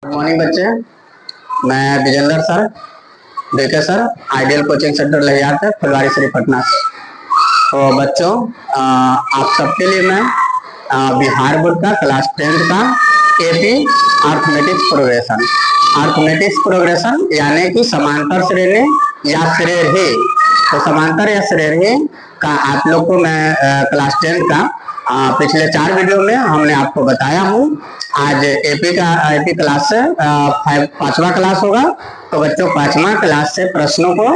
Good morning बच्चे। मैं Vijendra sir, देखे सर, आइडियल कोचिंग सेंटर लहियार है, फुलवारी शरीफ पटना से। तो बच्चों, आप सबके लिए मैं बिहार बोर्ड का क्लास 10th का एपी अर्थमेटिक्स प्रोग्रेशन यानी कि समांतर श्रेणी या श्रेणी, तो समांतर या श्रेणी का आप लोग को मैं क्लास 10th का पिछले 4 वीडियो में हमने आपको बताया हूँ। आज एपी क्लास से 5वां क्लास होगा। तो बच्चों 5वां क्लास से प्रश्नों को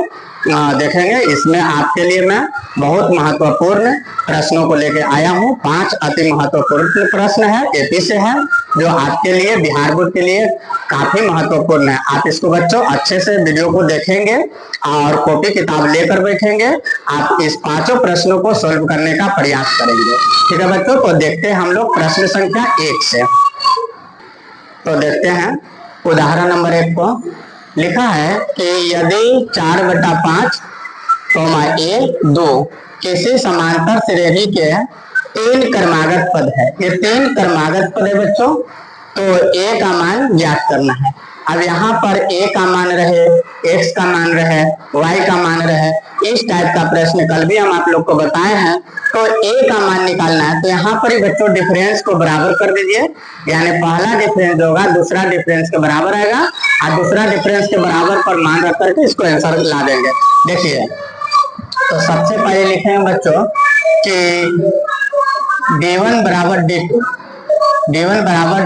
देखेंगे। इसमें आपके लिए मैं बहुत महत्वपूर्ण प्रश्नों को लेकर आया हूँ। 5 अति महत्वपूर्ण प्रश्न है, एपी से है, जो आपके लिए बिहार बोर्ड के लिए काफी महत्वपूर्ण है। आप इसको बच्चों अच्छे से वीडियो को देखेंगे और कॉपी किताब लेकर बैठेंगे। आप इस 5 प्रश्नों को सॉल्व करने का प्रयास करेंगे। ठीक है बच्चों, तो देखते हैं हम लोग प्रश्न संख्या 1 से। तो देखते हैं उदाहरण नंबर 1 को। लिखा है कि यदि 4/5 a 2 किसी समांतर श्रेणी के 3 क्रमागत पद है। ये 3 क्रमागत पद है बच्चों, तो a का मान ज्ञात करना है। अब यहाँ पर a का मान रहे, x का मान रहे, y का मान रहे, इस टाइप का प्रश्न कल भी हम आप लोग को बताए हैं। तो a का मान निकालना है, तो यहाँ पर ही बच्चों डिफरेंस को बराबर कर दीजिए। यानी पहला डिफरेंस होगा दूसरा डिफरेंस के बराबर आएगा और दूसरा डिफरेंस के बराबर पर मान रख करके इसको आंसर ला देंगे। देखिए, तो सबसे पहले लिखेंगे बच्चों कि d1 बराबर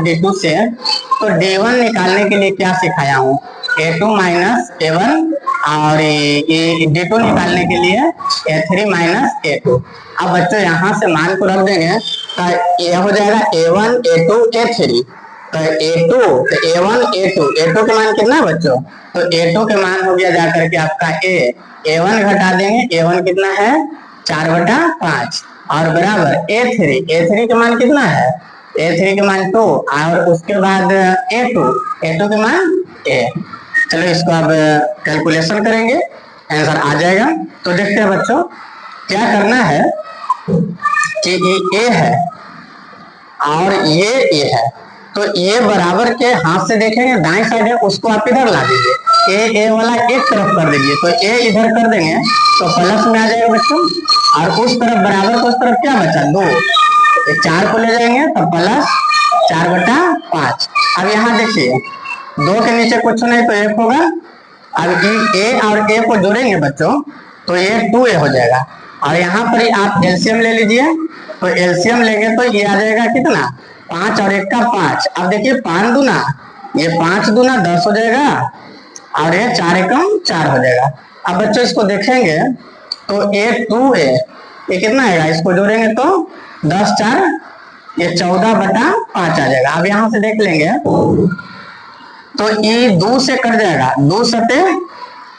d2 से, तो d1 निकालने के लिए क्या सिखाया हूँ, a2 माइनस a1, और d2 निकालने के लिए a3 माइनस a2। अब बच्चों यहाँ से मान को रख देंगे, तो ये हो जाएगा a1 a2 a3। तो a1 a2 के मान कितना है बच्चों, तो a2 के मान हो गया जाकर के आपका a1 घटा देंगे, a1 कितना है 4/5, और बराबर a3 के मान कितना है, a3 के मान 2, और उसके बाद a2 के मान a। चलो इसको अब कैलकुलेशन करेंगे, आंसर आ जाएगा। तो देखते हैं बच्चों क्या करना है कि ये a है और ये a है, तो ये बराबर के हाथ से देखेंगे दाएं साइड है, उसको आप इधर ला दीजिए, a वाला एक तरफ कर दीजिए, तो a इधर कर देंगे तो प्लस में आ जाएगा बच्चों, और उस तरफ बराबर को उस तरफ क्या बचा 2, 4 को ले जाएंगे तो प्लस 4/5। अब यहाँ देखिए 2 के नीचे कुछ नहीं तो 1 होगा। अब a और a को जोड़ेंगे बच्चों तो ये 2a हो जाएगा, और यहाँ पर ही आप एलसीएम ले लीजिए। तो एलसीएम लेंगे तो ये आ जाएगा कितना, 5 और 1 का 5। अब देखिए 5 दूना, ये 5 दूना 10 हो जाएगा, और ये 4 एकम 4 हो जाएगा। अब बच्चों इसको देखेंगे तो ये 2a, ये कितना आएगा, इसको जोड़ेंगे तो 10 4, ये 14/5 आ जाएगा। अब यहाँ से देख लेंगे तो ये 2 से कट जाएगा, 2 सते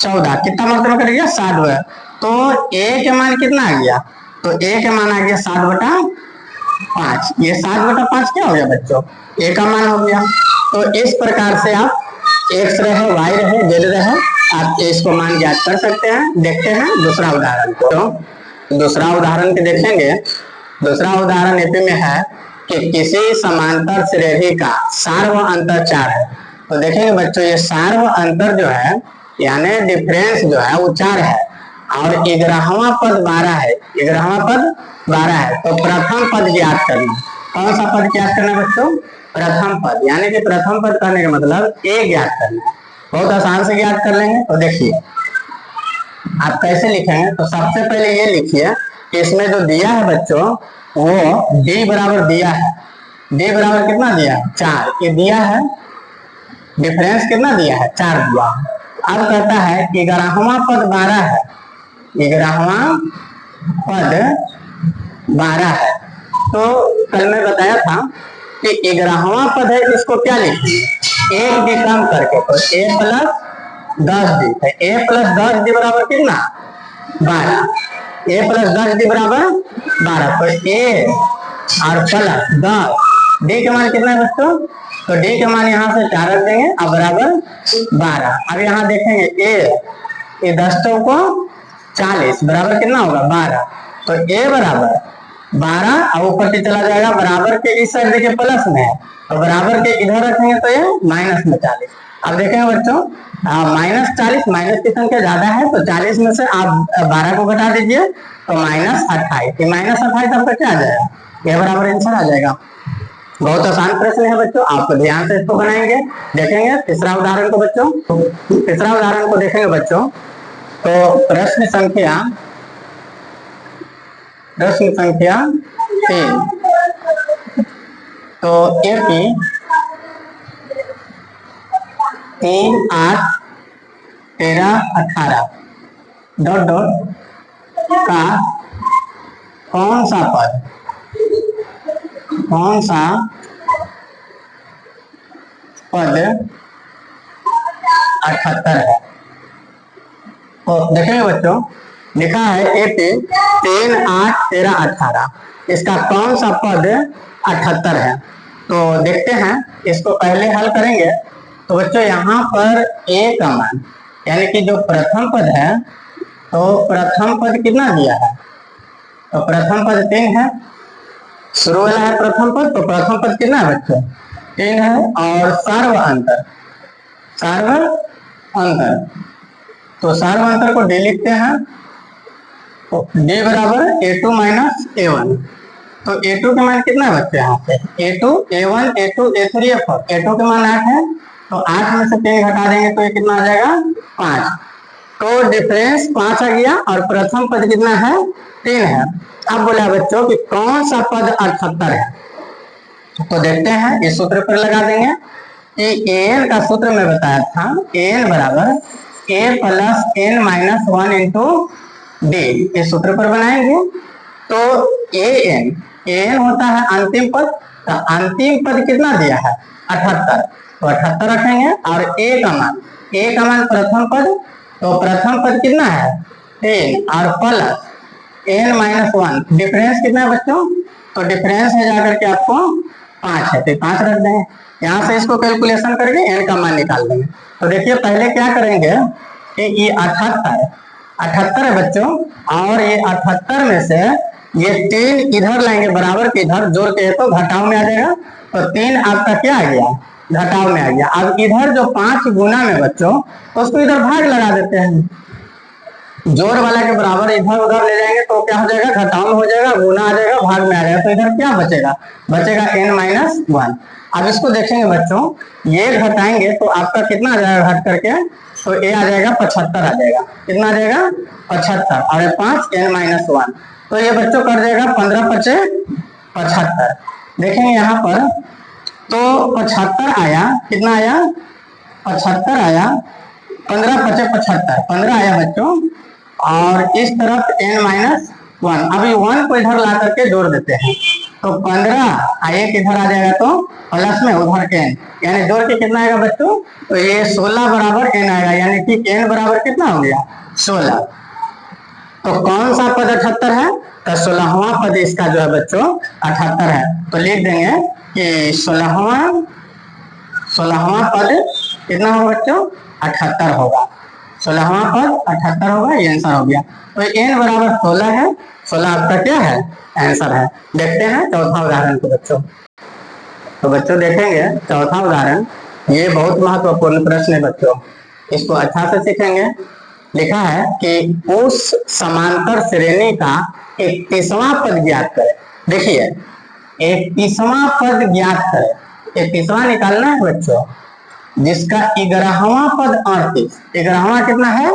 14, कितना मतलब कट गया 7। तो a के मान कितना आ गया, तो a के मान आ गया 7/5। ये 7/5 क्या हो गया बच्चों, a का मान हो गया। तो इस प्रकार से आप x रहे, y रहे, z रहे, आप इसको मान ज्ञात कर सकते हैं। देखते हैं दूसरा उदाहरण। तो दूसरा उदाहरण के देखेंगे। दूसरा उदाहरण एपी में है कि किसी समांतर श्रेणी का सार्व अंतर 4 है। तो देखेंगे बच्चों ये सार्व अंतर जो है यानी डिफरेंस जो है वो 4 है, और 11वां पद 12 है। 11वां पद 12 है, तो प्रथम पद ज्ञात करना। कौन सा पद ज्ञात करना बच्चों, प्रथम पद, यानी कि प्रथम पद करने का मतलब a ज्ञात करना। बहुत आसान से ज्ञात कर लेंगे। तो देखिए आप कैसे लिखेंगे, तो सबसे पहले ये लिखिए कि इसमें जो दिया है बच्चों वो d बराबर दिया है। d बराबर कितना दिया है 4, ये दिया है। डिफरेंस कितना दिया है 4 दिया है। अब कहता है 11वां पद 12 है, 11वां पद 12 है। तो कल मैं बताया था कि 11वां पद है, इसको क्या लिखेंगे, 1 डी कम करके, तो a + 10d, a + 10d बराबर कितना 12, a + 10d बराबर 12। तो a और प्लस 10, d के मान कितना है बच्चों, तो d के मान यहाँ से 4 रख देंगे और बराबर 12। अब यहाँ देखेंगे a 10 को 40 बराबर कितना होगा 12। तो a बराबर 12 और ऊपर से चला जाएगा, बराबर के इस साइड देखिए प्लस में है और बराबर के इधर रखेंगे तो ये माइनस में 40। अब देखेंगे बच्चों -40, माइनस की संख्या ज्यादा है तो 40 में से आप 12 को घटा दीजिए तो -28। -28 आपका क्या आ जाएगा, यह बराबर आंसर आ जाएगा। बहुत आसान प्रश्न है बच्चों, आप ध्यान से इसको बनाएंगे। देखेंगे तीसरा उदाहरण को बच्चों, तीसरा उदाहरण को देखेंगे बच्चों। तो प्रश्न संख्या 3। तो AP 3, 8, 13, 18 ... का कौन सा पद 78 है। तो देखेंगे बच्चों, लिखा है AP 3, 8, 13, 18, इसका कौन सा पद 78 है। तो देखते हैं, इसको पहले हल करेंगे। तो बच्चों यहाँ पर A का मान यानी कि जो प्रथम पद है, तो प्रथम पद कितना दिया है, तो प्रथम पद 3 है, शुरू वाला है प्रथम पद, तो प्रथम पद कितना है बच्चों 3 है। और सार्व अंतर, तो सार्व अंतर को D लिखते हैं, तो D बराबर A2 माइनस A1। तो A2 के मान कितना है बच्चे यहाँ पे, A2, A1, A2, A3, A4। A2 के मान 8 है, तो 8 में से 3 घटा देंगे तो ये कितना आ जाएगा 5। तो डिफरेंस 5 आ गया और प्रथम पद कितना है 3 है। अब बोला बच्चों कि कौन सा पद 78 है। तो देखते हैं, इस सूत्र पर लगा देंगे कि an का सूत्र में बताया था, an बराबर a plus n minus 1 into d। इस सूत्र पर बनाएंगे तो an होता है अंतिम पद, तो अंतिम पद कितना दिया है 78, तो 78 रखेंगे। और a का मान प्रथम पद, तो प्रथम पद कितना है 3 और प्लस n माइनस 1, डिफरेंस कितना है बच्चों, तो डिफरेंस है जाकर के आपको 5 है, तो 5 रख देंगे। यहाँ से इसको कैलकुलेशन करके n का मान निकाल देंगे। तो देखिए पहले क्या करेंगे कि ये 78 है बच्चों, और ये 78 में से ये 3 इधर लाएंगे, बराबर के इधर जोड़ के तो घटाव में आ जाएगा, तो 3 आपका क्या आ गया घटाव में आ गया। अब इधर जो 5 गुना में बच्चों, तो उसको इधर भाग लगा देते हैं, जोड़ वाला के बराबर इधर उधर ले जाएंगे तो क्या हो जाएगा घटाव में हो जाएगा, गुना आ जाएगा, भाग में आ जाएगा, तो इधर क्या बचेगा n माइनस 1। अब इसको देखेंगे बच्चों, ये घटाएंगे तो आपका कितना आ जाएगा घट करके, तो ये आ जाएगा 75 आ जाएगा, कितना आ जाएगा 75, और 5 n माइनस 1, तो ये बच्चों कर जाएगा 15 × 5 = 75। देखेंगे यहाँ पर तो 75 आया, कितना आया 75 आया, 15 × 5 = 75, 15 आया बच्चों, और इस तरफ n माइनस 1, अभी 1 को इधर ला करके जोड़ देते हैं, तो 15 एक इधर आ जाएगा तो प्लस में उधर n, यानी जोड़ के कितना आएगा बच्चों, तो ये 16 बराबर n आएगा, यानी कि n बराबर कितना हो गया 16। तो कौन सा पद 78 है, तो 16वां पद इसका जो है बच्चों 78 है। तो लिख देंगे कि 16वां पद कितना होगा बच्चों 78 होगा, 16वां पद 78 होगा, ये आंसर हो गया। तो n बराबर 16 है, 16 आपका क्या है आंसर है। देखते हैं चौथा उदाहरण को बच्चों। तो बच्चों देखेंगे चौथा उदाहरण, ये बहुत महत्वपूर्ण प्रश्न है बच्चों, इसको अच्छा से सीखेंगे। लिखा है कि उस समांतर श्रेणी का 31वां पद ज्ञात करें। देखिए 31वां पद ज्ञात करें, 31वां निकालना है बच्चों, जिसका 11वां पद 38, 11वां कितना है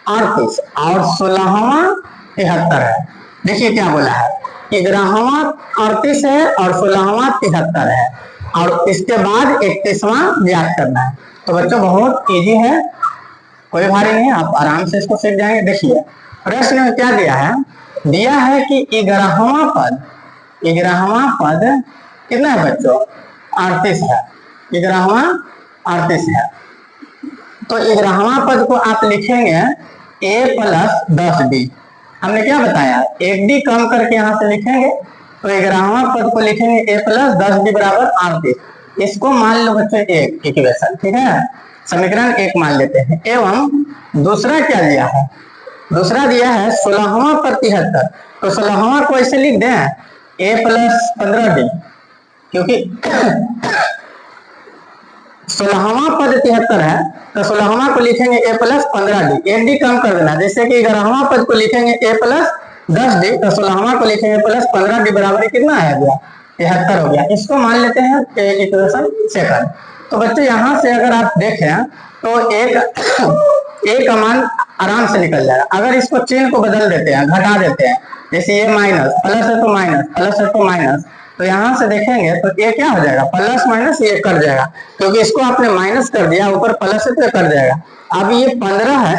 38 और 16वां 73 है। देखिए क्या बोला है, 11वां 38 है और 16वां 73 है, और इसके बाद 31वां ज्ञात करना है। तो बच्चों बहुत इजी है, कोई भारी नहीं, आप आराम से इसको सीख जाएंगे। देखिए प्रश्न में क्या दिया है कि 11वां पद कितना है बच्चों 38 है, 11वां 38 है। तो 11वां पद को आप लिखेंगे a प्लस 10d। हमने क्या बताया, 1d कम करके यहाँ से लिखेंगे, तो 11वां पद को लिखेंगे a प्लस 10d बराबर 38। इसको मान लो बच्चों एक इक्वेशन, ठीक है, समीकरण 1 मान लेते हैं। एवं दूसरा क्या दिया है, दूसरा दिया है 16वां पद 73, तो 16वां को ऐसे लिख दें a प्लस 15d, क्योंकि 16वां पद 73 है तो 16वां को लिखेंगे a प्लस 15d, एक डी कम कर देना। जैसे कि 11वां पद को लिखेंगे a प्लस 10d तो 16वां को लिखेंगे प्लस 15d बराबर कितना आ गया 73 हो गया। इसको मान लेते हैं इक्वेशन सेकंड। तो बच्चों यहाँ से अगर आप देखें तो एक का मान आराम से निकल जाएगा। अगर इसको चिन्ह को बदल देते हैं, घटा देते हैं, जैसे ये माइनस प्लस है तो माइनस, प्लस है तो माइनस, तो यहाँ से देखेंगे तो ये क्या हो जाएगा प्लस माइनस ये कट जाएगा, क्योंकि इसको आपने माइनस कर दिया, ऊपर प्लस है तो ये कट जाएगा। अब ये 15 है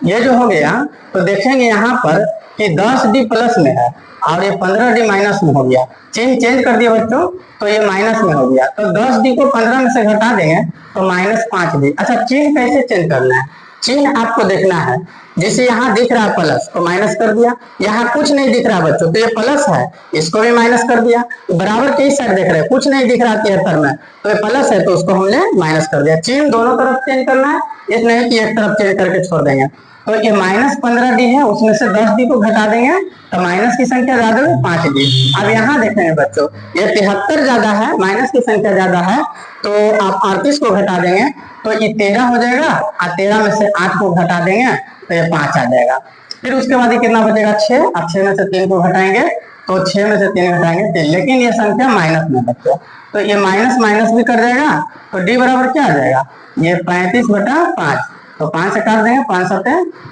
ये जो हो गया तो देखेंगे यहाँ पर कि 10d प्लस में है और ये 15d माइनस में हो गया। चिन्ह चेंज कर दिया बच्चों तो ये माइनस में हो गया, तो 10d को 15 में से घटा देंगे तो -5d। अच्छा चिन्ह कैसे चेंज करना है, चिन्ह आपको देखना है। जैसे यहाँ दिख रहा है प्लस तो माइनस कर दिया, यहाँ कुछ नहीं दिख रहा बच्चों तो ये प्लस है, इसको भी माइनस कर दिया। बराबर किस साइड देख रहे हैं, कुछ नहीं दिख रहा 73 में तो ये प्लस है तो उसको हमने माइनस कर दिया। चिन्ह दोनों तरफ चेंज करना है, इस नहीं कि एक तरफ चेंज करके छोड़ देंगे। तो ये -15d है, उसमें से 10d को घटा देंगे तो माइनस की संख्या ज्यादा है 5d। अब यहाँ देखेंगे बच्चों ये 73 ज्यादा है, माइनस की संख्या ज्यादा है, तो आप 38 को घटा देंगे तो ये 13 हो जाएगा और 13 में से 8 को घटा देंगे तो ये 5 आ जाएगा। फिर उसके बाद ये कितना बचेगा 6, अब 6 में से 3 को घटाएंगे तो 6 में से 3 घटाएंगे 3, लेकिन ये संख्या माइनस में बच्चों तो ये माइनस माइनस भी कर जाएगा तो डी बराबर क्या आ जाएगा ये 35/5, तो 5 से काट देंगे 5 7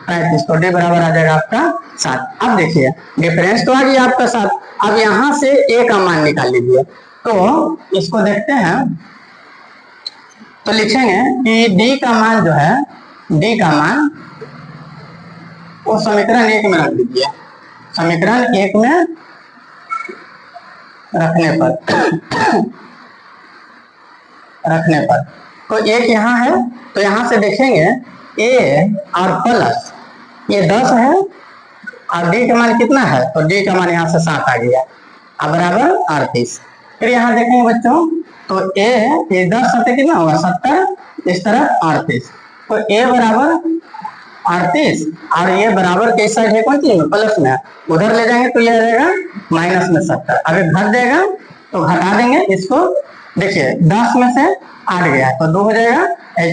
35 तो डी बराबर आ जाएगा आपका 7। अब देखिए डिफरेंस तो आ गया आपका 7। अब यहाँ से ए का मान निकाल लीजिए, तो इसको देखते हैं तो लिखेंगे कि डी का मान जो है, डी का मान वो समीकरण 1 में रख दीजिए। समीकरण 1 में रखने पर तो 1 यहाँ है तो यहाँ से देखेंगे ए और प्लस ये 10 है और डी का मान कितना है तो डी का मान यहाँ से 7 आ गया अब बराबर 38। फिर यहाँ देखेंगे बच्चों तो ए ये 10 7 कितना होगा 70, इस तरफ 38 तो ए बराबर 38 और ये बराबर किस साइड है कौन चीज प्लस में, उधर ले जाएंगे तो ये आ जाएगा माइनस में 70। अगर घट जाएगा तो घटा देंगे इसको, देखिए 10 में से 8 गया तो 2 हो जाएगा,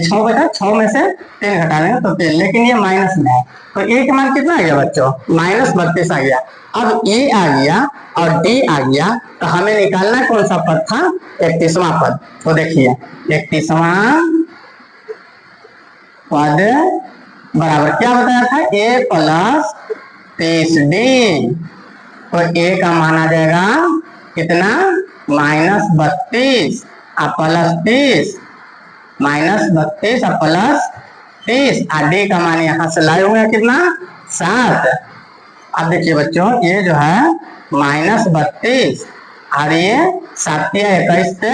6 बचा 6 में से 3 घटा देंगे तो 3, लेकिन ये माइनस में है तो ए का मान कितना आ गया बच्चों -32 आ गया। अब ए आ गया और डी आ गया तो हमें निकालना कौन सा पद था 31वां पद। तो देखिए 31वां पद बराबर क्या बताया था a प्लस 30d, तो a का मान आ जाएगा कितना -32 और प्लस 30, -32 और प्लस 30 और d का मान यहाँ से लाए हुए कितना 7। अब देखिए बच्चों ये जो है -32 और ये 7 21 से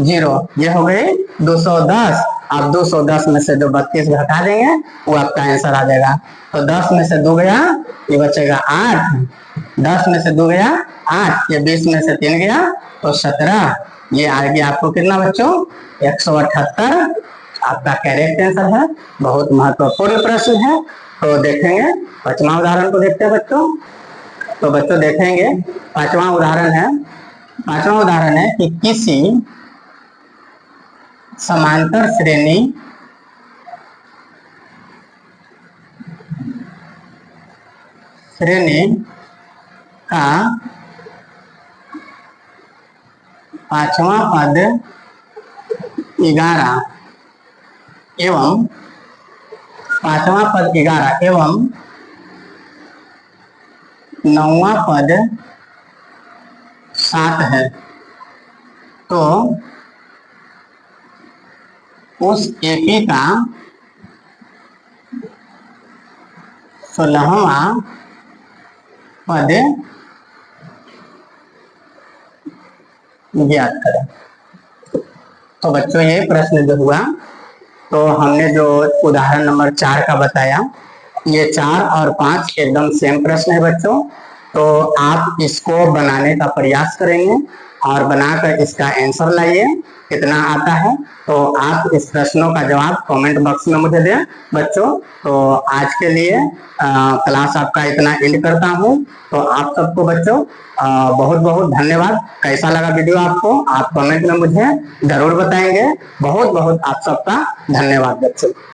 0, ये हो गई 210। अब 210 में से जो 32 घटा देंगे वो आपका आंसर आ जाएगा। तो 10 में से 2 गया ये बचेगा 8, 10 में से 2 गया 8, ये 20 में से 3 गया तो 17, ये आ गया आपको कितना बच्चों 178 आपका करेक्ट आंसर है। बहुत महत्वपूर्ण प्रश्न है। तो देखेंगे 5वां उदाहरण को देखते हैं बच्चों। तो बच्चों देखेंगे 5वां उदाहरण है, 5वां उदाहरण है कि किसी समांतर श्रेणी का 5वां पद 11 एवं 5वां पद 11 एवं 9वां पद 7 है, तो उस एपी का 16वां पद ज्ञात करें। तो बच्चों ये प्रश्न जो हुआ तो हमने जो उदाहरण नंबर 4 का बताया, ये 4 और 5 एकदम सेम प्रश्न है बच्चों। तो आप इसको बनाने का प्रयास करेंगे और बनाकर इसका आंसर लाइए कितना आता है। तो आप इस प्रश्नों का जवाब कमेंट बॉक्स में मुझे दें बच्चों। तो आज के लिए क्लास आपका इतना एंड करता हूँ। तो आप सबको बच्चों बहुत बहुत धन्यवाद। कैसा लगा वीडियो आपको, आप कमेंट में मुझे जरूर बताएंगे। बहुत बहुत आप सबका धन्यवाद बच्चों।